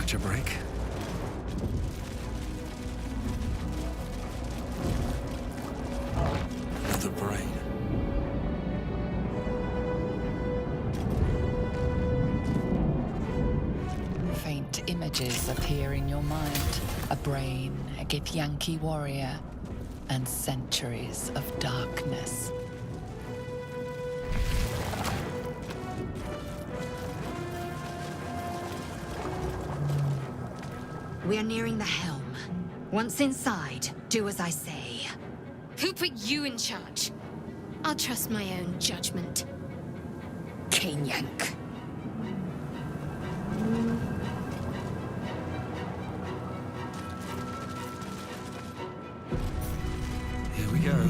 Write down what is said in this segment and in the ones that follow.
Catch a break. The brain. Faint images appear in your mind. A brain, a Githyanki warrior, and centuries of darkness. We are nearing the helm. Once inside, do as I say. Who put you in charge? I'll trust my own judgment. Yank. Here we go.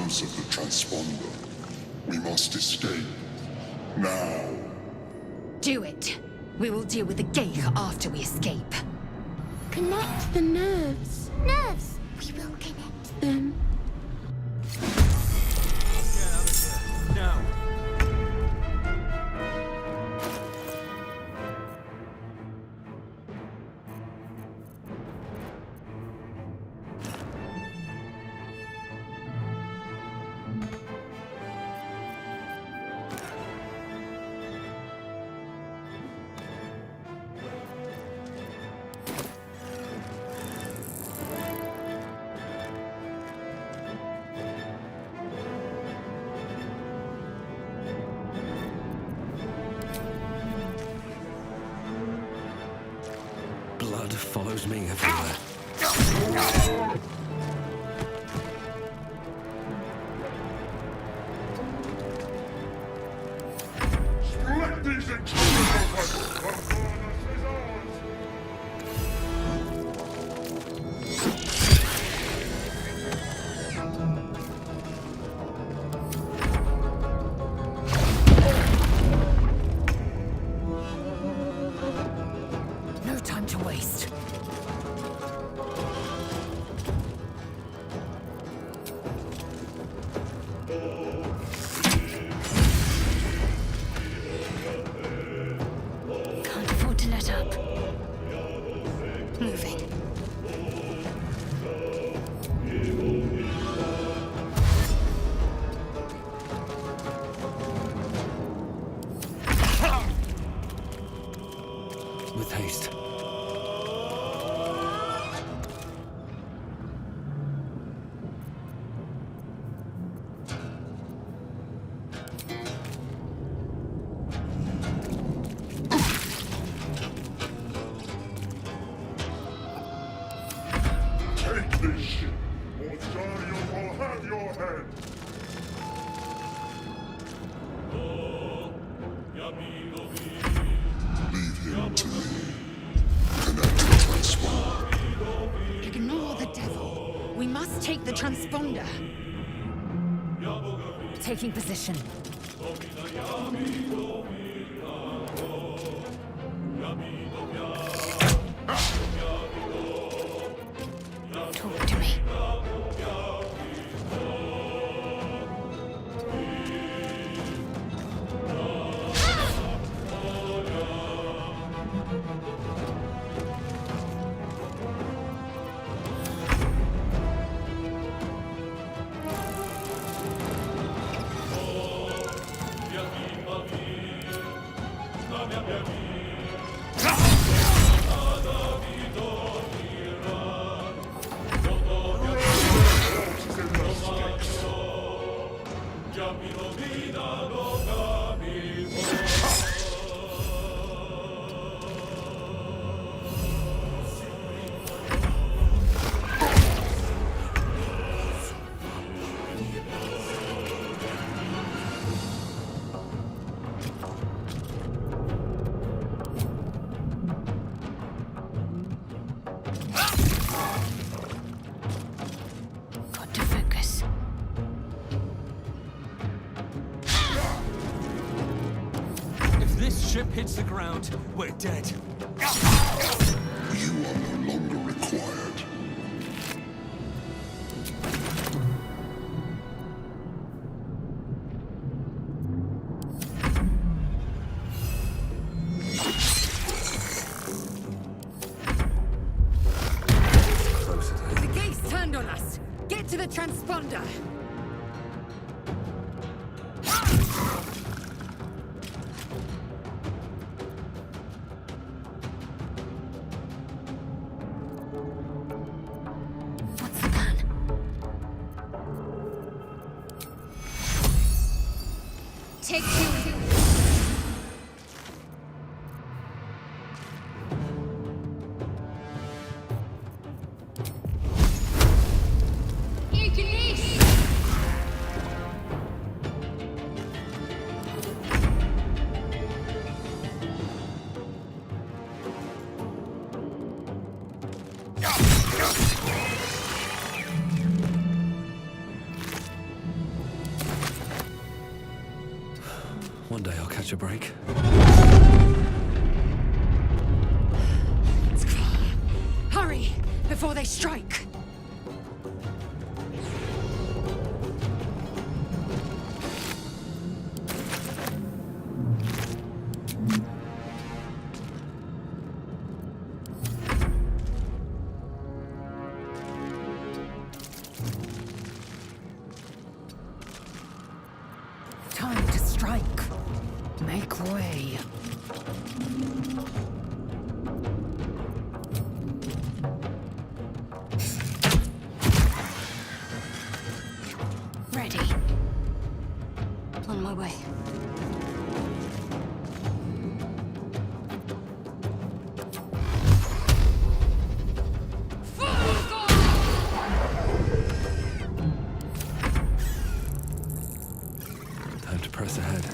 Of the transponder. We must escape. Now. Do it. We will deal with the Geich after we escape. Connect the nerves. Nerves! We will connect them. Get out of here. Now. Blood follows me everywhere. Let these intruders open! No time to waste. Can't afford to let up. Moving. With haste. Take this ship, or Dario will have your head! Leave him to me. Connect the transponder. Ignore the devil. We must take the transponder. Taking position. Talk to me. this ship hits the ground, we're dead. You are no longer required. Closer to The gate's turned on us! Get to the transponder! What's the plan? Take two. One day I'll catch a break. Hurry, before they strike! Time to strike. Make way. Ready. On my way. Time to press ahead.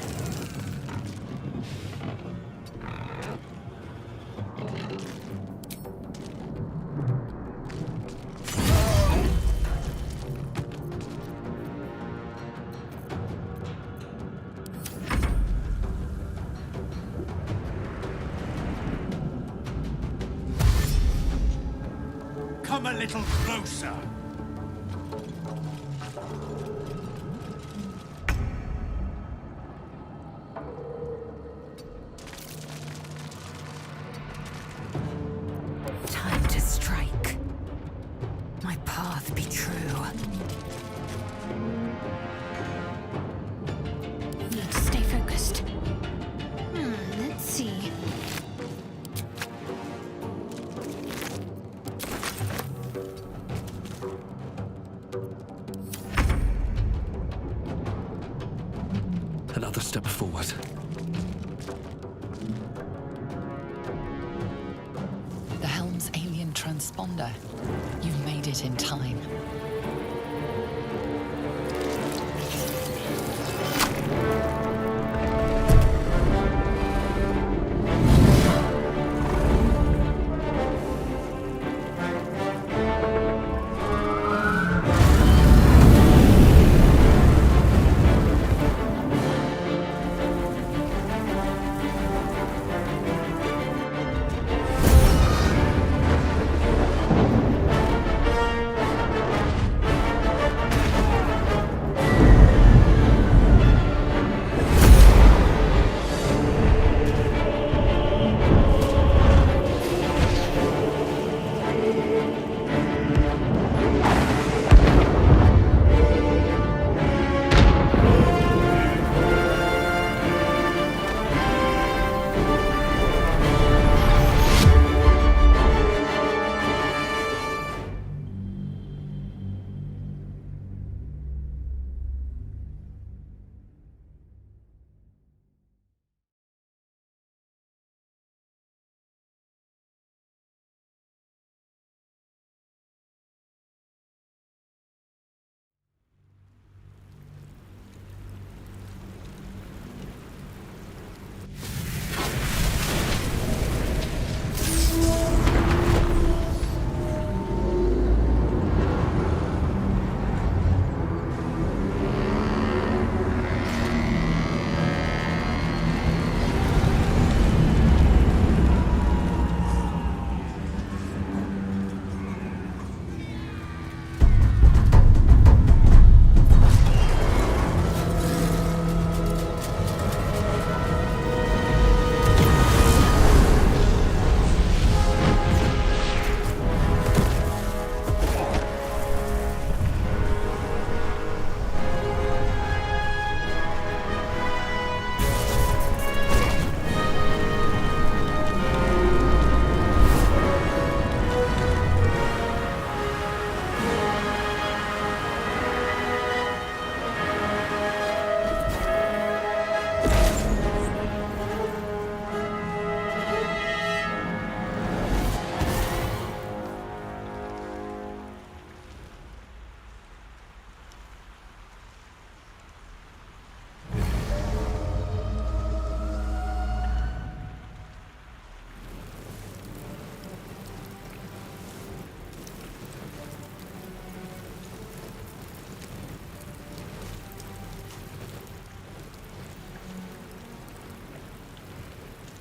Come a little closer. Time to strike. My path be true. Need to stay focused. Let's see. Another step forward. The helm's alien transponder. You've made it in time.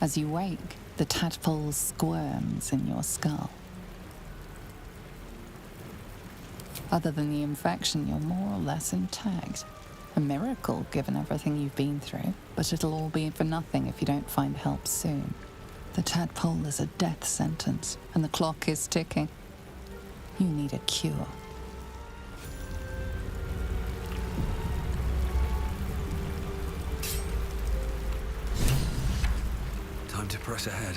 As you wake, the tadpole squirms in your skull. Other than the infection, you're more or less intact. A miracle, given everything you've been through, but it'll all be for nothing if you don't find help soon. The tadpole is a death sentence, and the clock is ticking. You need a cure. Time to press ahead.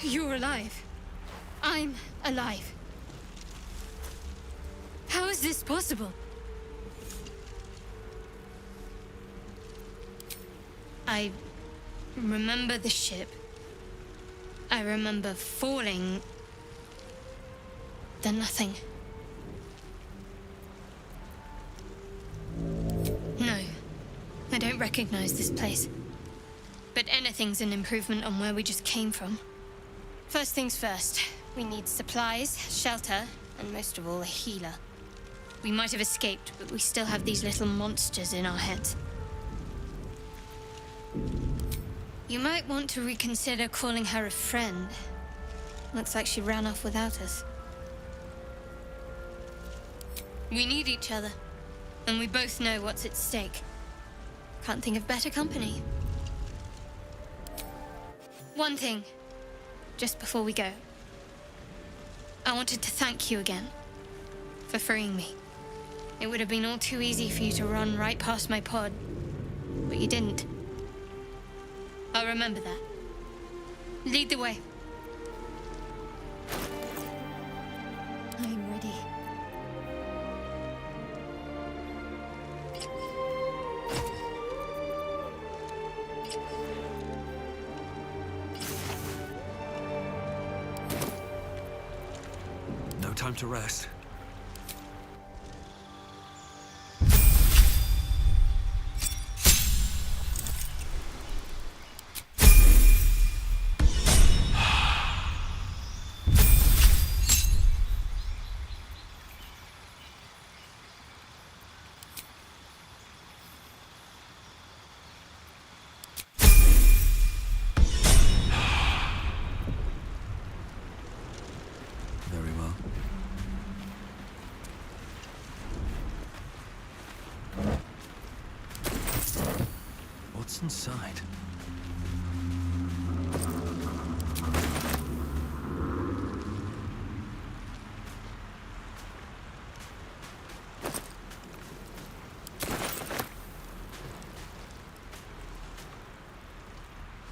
You're alive. I'm alive. How is this possible? I remember the ship. I remember falling. Then nothing. No, I don't recognize this place. But anything's an improvement on where we just came from. First things first, we need supplies, shelter, and most of all, a healer. We might have escaped, but we still have these little monsters in our heads. You might want to reconsider calling her a friend. Looks like she ran off without us. We need each other, and we both know what's at stake. Can't think of better company. One thing, just before we go. I wanted to thank you again for freeing me. It would have been all too easy for you to run right past my pod, but you didn't. I'll remember that. Lead the way. I'm ready. No time to rest. Very well. What's inside?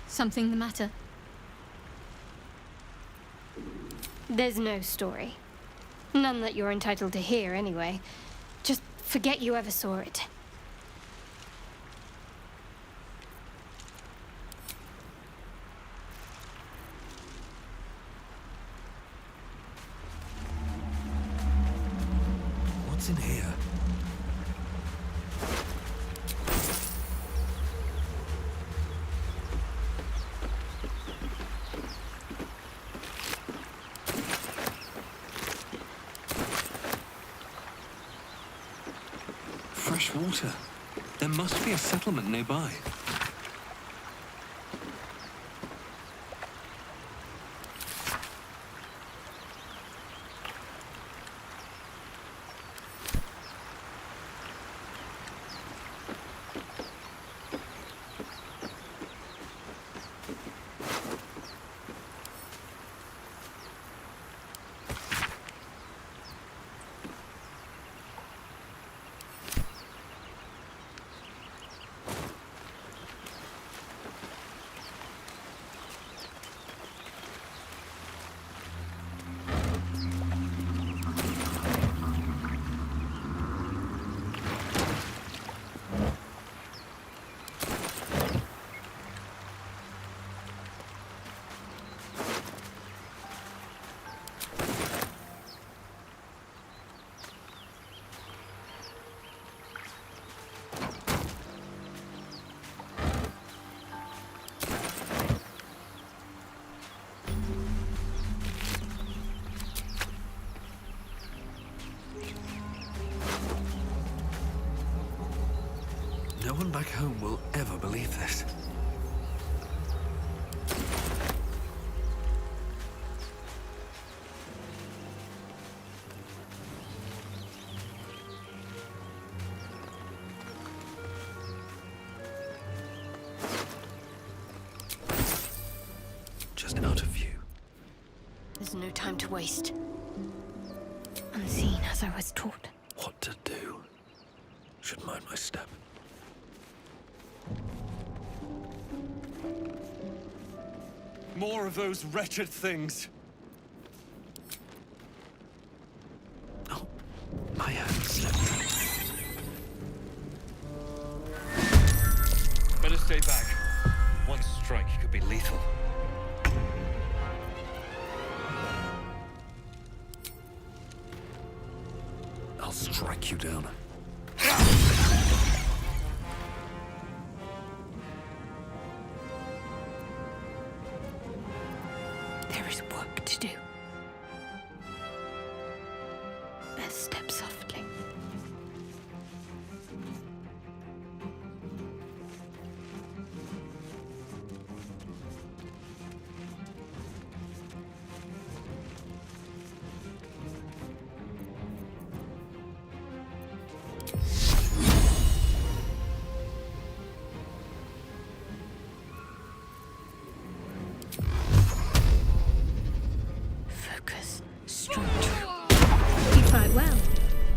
Something the matter? There's no story. None that you're entitled to hear, anyway. Just forget you ever saw it. What's in here? Fresh water. There must be a settlement nearby. one back home will ever believe this. Just out of view. There's no time to waste. Unseen as I was taught. What to do? Should mind my step. More of those wretched things. Oh, my hand slipped. Better stay back. One strike could be lethal. I'll strike you down. There is work to do. Best step softly. Focus. Strong. You fight well.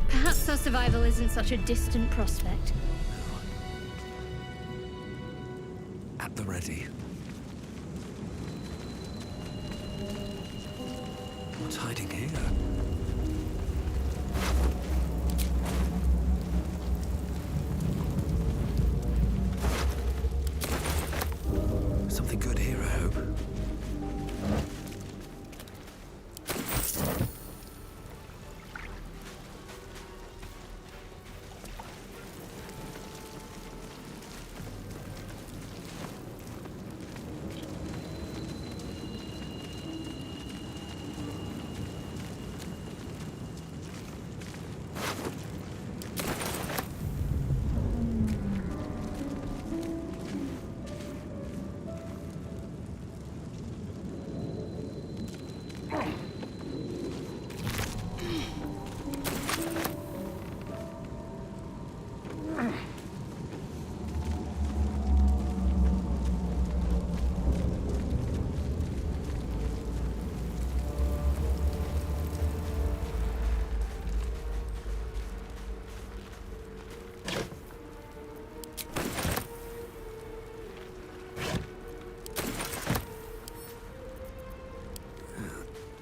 Perhaps our survival isn't such a distant prospect. At the ready. What's hiding here? Something good here, I hope.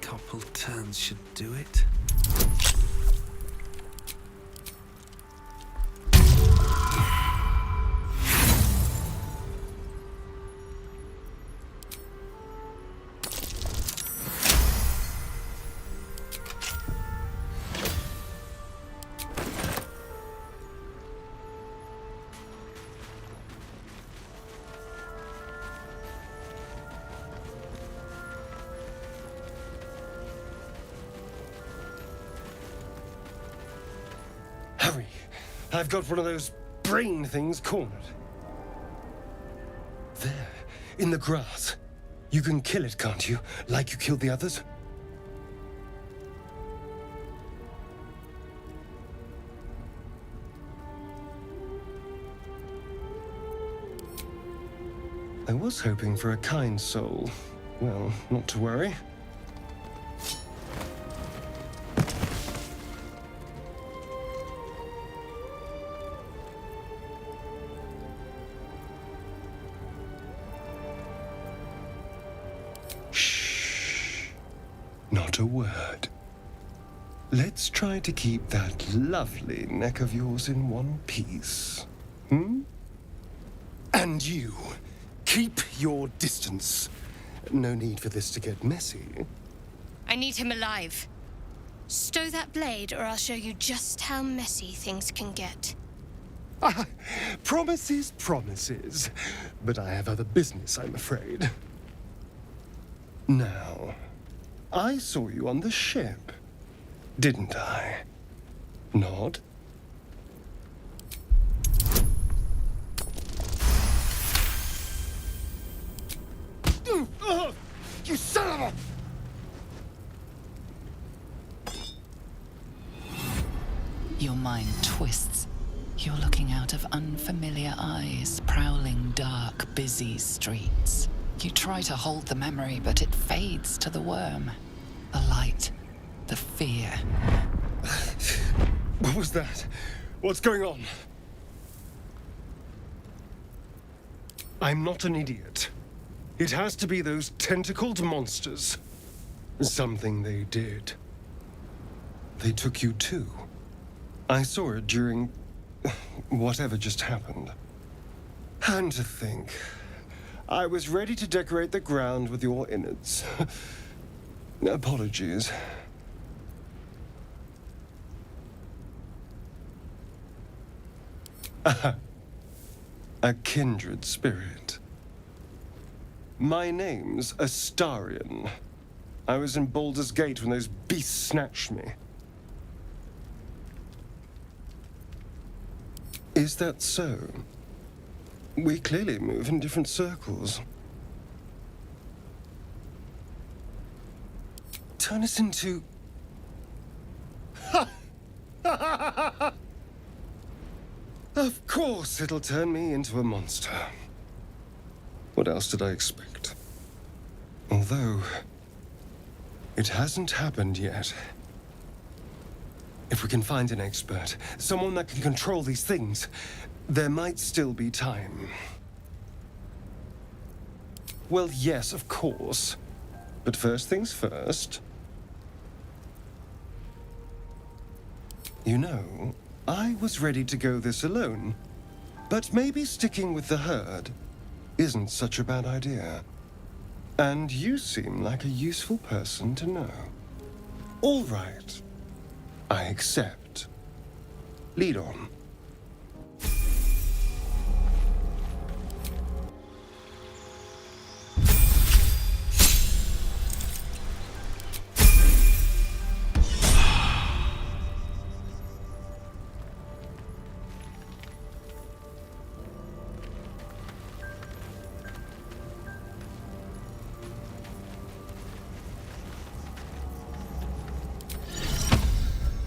Couple turns should do it. Hurry! I've got one of those brain things cornered. There, in the grass. You can kill it, can't you? Like you killed the others? I was hoping for a kind soul. Well, not to worry. Not a word. Let's try to keep that lovely neck of yours in one piece. Hmm? And you, keep your distance. No need for this to get messy. I need him alive. Stow that blade, or I'll show you just how messy things can get. Ah, promises, promises. But I have other business, I'm afraid. Now, I saw you on the ship, didn't I? Nod? You son of a... Your mind twists. You're looking out of unfamiliar eyes, prowling dark, busy streets. You try to hold the memory, but it fades to the worm. The light, the fear. What was that? What's going on? I'm not an idiot. It has to be those tentacled monsters. Something they did. They took you too. I saw it during whatever just happened. And to think, I was ready to decorate the ground with your innards. Apologies. A kindred spirit. My name's Astarion. I was in Baldur's Gate when those beasts snatched me. Is that so? We clearly move in different circles. Turn us into... Of course it'll turn me into a monster. What else did I expect? Although, it hasn't happened yet. If we can find an expert, someone that can control these things, there might still be time. Well, yes, of course. But first things first. You know, I was ready to go this alone. But maybe sticking with the herd isn't such a bad idea. And you seem like a useful person to know. All right. I accept. Lead on.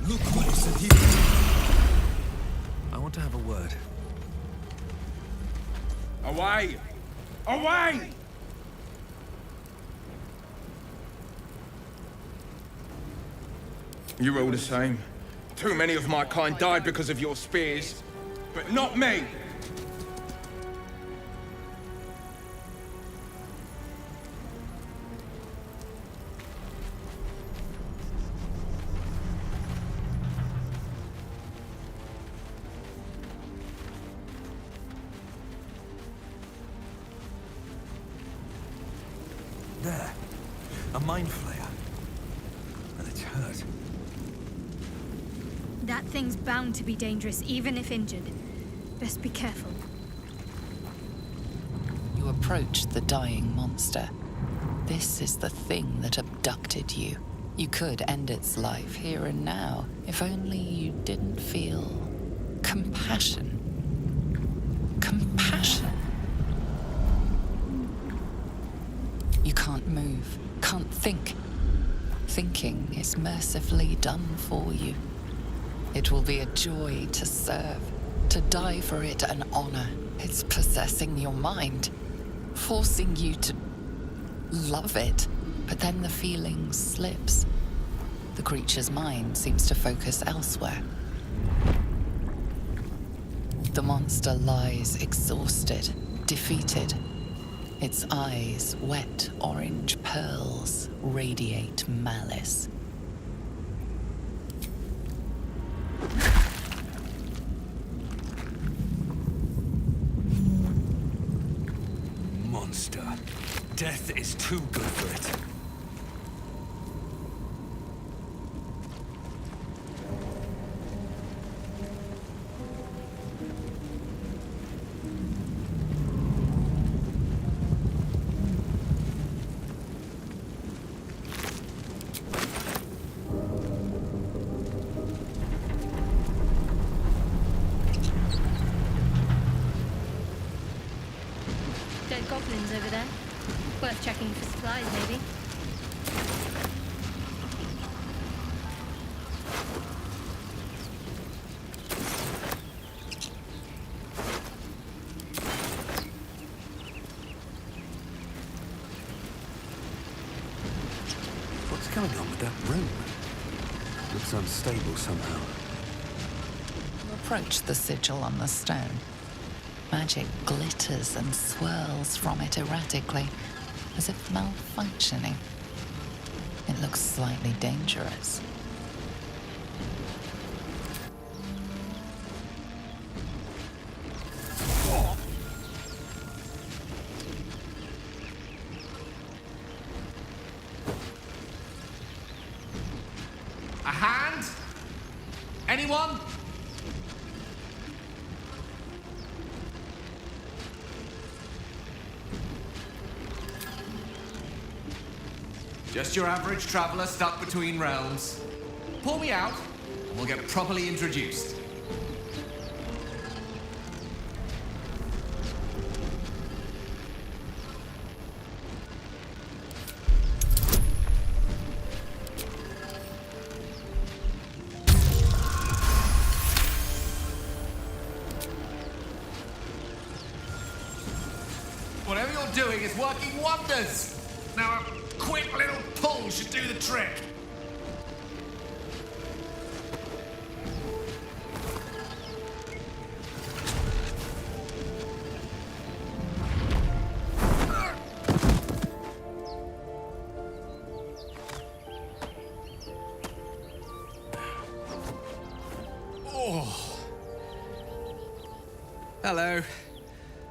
Look what is in here. I want to have a word. Away! Away! You're all the same. Too many of my kind died because of your spears, but not me! There. A mind flayer. And it's hurt. That thing's bound to be dangerous, even if injured. Best be careful. You approach the dying monster. This is the thing that abducted you. You could end its life here and now, if only you didn't feel compassion. Compassion. You can't move, can't think. Thinking is mercifully done for you. It will be a joy to serve, to die for it an honor. It's possessing your mind, forcing you to love it. But then the feeling slips. The creature's mind seems to focus elsewhere. The monster lies exhausted, defeated. Its eyes, wet orange pearls, radiate malice. Monster. Death is too good for it. Dead goblins over there. Worth checking for supplies, maybe. What's going on with that room? Looks unstable somehow. Approach the sigil on the stone. Magic glitters and swirls from it erratically, as if malfunctioning. It looks slightly dangerous. A hand? Anyone? Just your average traveler stuck between realms. Pull me out, and we'll get properly introduced. Whatever you're doing is working wonders. Now a quick little pull should do the trick. Oh. Hello.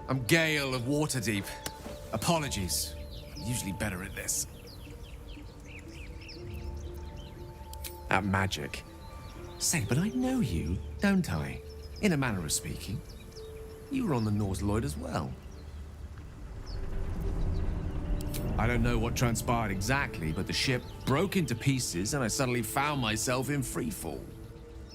I'm Gale of Waterdeep. Apologies. I'm usually better at this. At magic. Say, but I know you, don't I? In a manner of speaking. You were on the Norse Lloyd as well. I don't know what transpired exactly, but the ship broke into pieces and I suddenly found myself in freefall.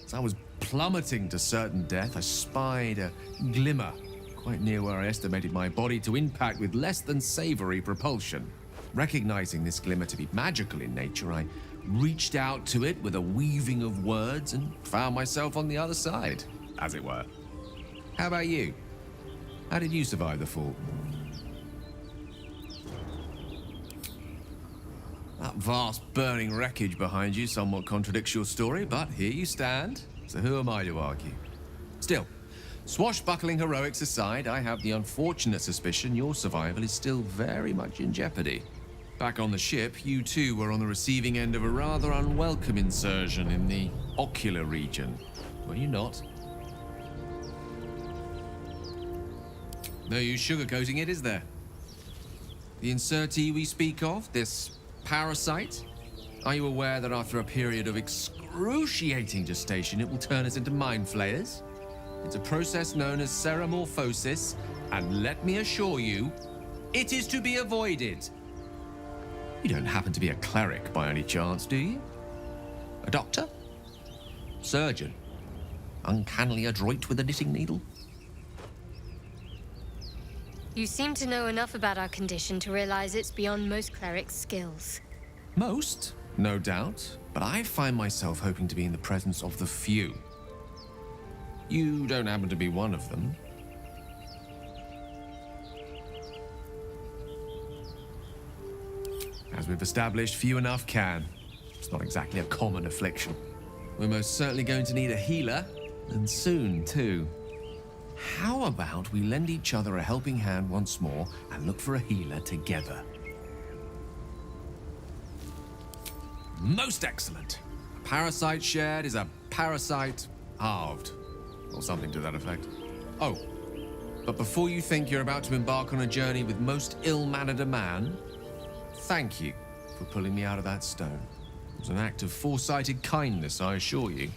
As I was plummeting to certain death, I spied a glimmer quite near where I estimated my body to impact with less than savory propulsion. Recognizing this glimmer to be magical in nature, I reached out to it with a weaving of words and found myself on the other side, as it were. How about you? How did you survive the fall? That vast burning wreckage behind you somewhat contradicts your story, but here you stand, so who am I to argue? Still, swashbuckling heroics aside, I have the unfortunate suspicion your survival is still very much in jeopardy. Back on the ship, you too were on the receiving end of a rather unwelcome insertion in the ocular region, were you not? No use sugarcoating it, is there? The insertee we speak of, this parasite, are you aware that after a period of excruciating gestation, it will turn us into mind flayers? It's a process known as seromorphosis, and let me assure you, it is to be avoided. You don't happen to be a cleric by any chance, do you? A doctor? Surgeon? Uncannily adroit with a knitting needle? You seem to know enough about our condition to realize it's beyond most clerics' skills. Most, no doubt, but I find myself hoping to be in the presence of the few. You don't happen to be one of them. As we've established, few enough can. It's not exactly a common affliction. We're most certainly going to need a healer, and soon, too. How about we lend each other a helping hand once more and look for a healer together? Most excellent. A parasite shared is a parasite halved. Or something to that effect. Oh, but before you think you're about to embark on a journey with most ill-mannered a man, thank you for pulling me out of that stone. It was an act of foresighted kindness, I assure you.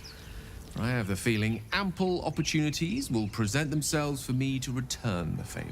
For I have the feeling ample opportunities will present themselves for me to return the favor.